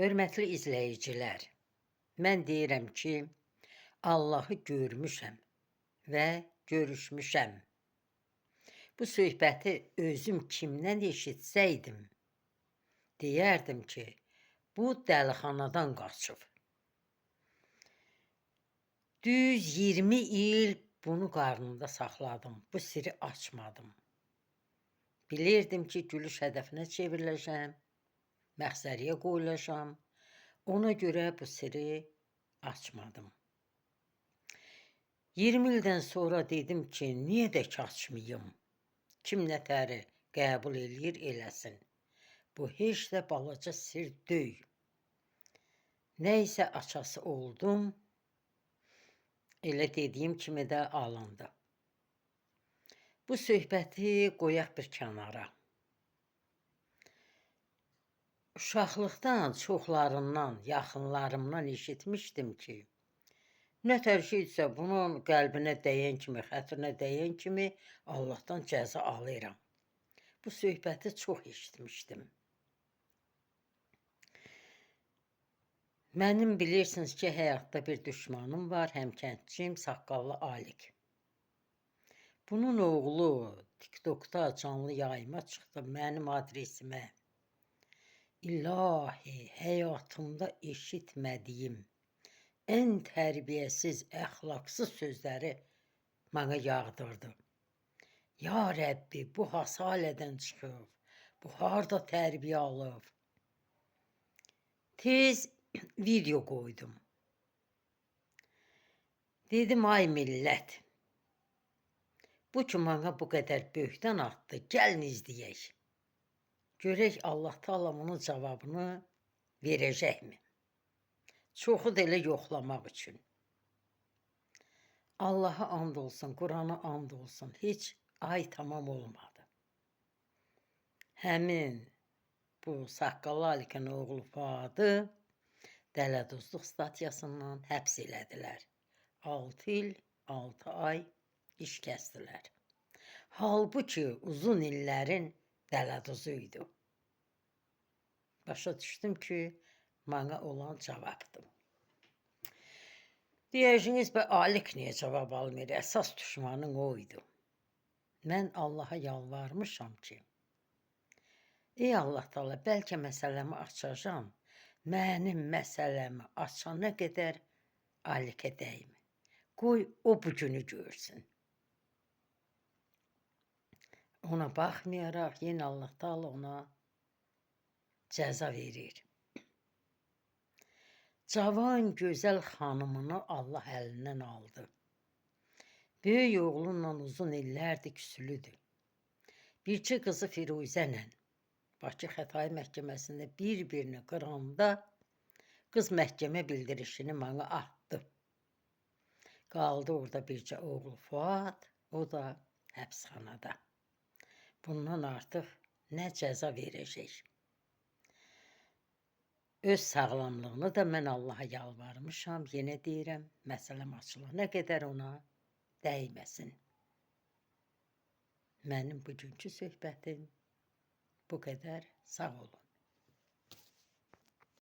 Hörmətli izləyicilər, mən deyirəm ki, Allahı görmüşəm və görüşmüşəm. Bu söhbəti özüm kimdən eşitsəydim, deyərdim ki, bu dəlixanadan qaçıb. Düz 20 il bunu qarnımda saxladım, bu siri açmadım. Bilirdim ki, gülüş hədəfinə çevriləcəm, məxsəriyə qoyulacam, ona görə bu siri açmadım. 20 ildən sonra dedim ki, niyə də açmayım? Kim nətəri qəbul eləyir, eləsin. Bu heç də balaca sir deyil. Nəysə açası oldum, elə dediyim kimi də alındı. Bu söhbəti qoyaq bir kənara. Uşaqlıqdan çoxlarından, yaxınlarımdan eşitmişdim ki, nətər şeydirsə bunun qəlbinə dəyən kimi, xətrinə dəyən kimi Allahdan cəza alıram. Bu söhbəti çox eşitmişdim. Mənim bilirsiniz ki, həyatda bir düşmanım var, həmkəndçim, saqqallı Alik. Bunun oğlu TikTokda canlı yayıma çıxdı mənim adresimə. İlahi, həyatımda eşitmədiyim ən tərbiyəsiz, əxlaqsız sözləri mənə yağdırdı. Ya Rəbbi, bu hasalədən çıxıb, bu harda tərbiyə alıb. Tez video qoydum. Dedim, ay millət, bu ki mənə bu qədər böhtan atdı, gəlin izləyək. Görək Allah Taala bunun cavabını verəcəkmi? Çoxu da elə yoxlamaq üçün. Allaha and olsun, Qurana and olsun, heç ay tamam olmadı. Həmin bu saqqallı Alikin oğlu Fuadı dələduzluq statyasından həbs elədilər. 6 il, 6 ay iş kəsdilər. Halbuki uzun illərin dələduzu idi. Başa düşdüm ki, mənə olan cavabdır. Deyəcəksiniz, Alik niyə cavab almır? Əsas düşmanın o idi. Mən Allaha yalvarmışam ki, ey Allah Taala, bəlkə məsələmi açacam, mənim məsələmi açana qədər Alikə dəymə. Qoy o bu günü görsün. Ona baxmayaraq, yenə Allah Taala ona cəza verir. Cavan, gözəl xanımını Allah əlindən aldı. Böyük oğlunla uzun illərdir küsülüdür. Bircə qızı Firuzə ilə Bakı Xətai məhkəməsində bir-birini qıranda qız məhkəmə bildirişini mənə atdı. Qaldı orada bircə oğlu Fuad, o da həbsxanada. Bundan artıq nə cəza verəcək? Öz sağlamlığını da mən Allaha yalvarmışam, yenə deyirəm, məsələm açılana qədər ona dəyməsin. Mənim bugünkü söhbətim bu qədər, sağ olun.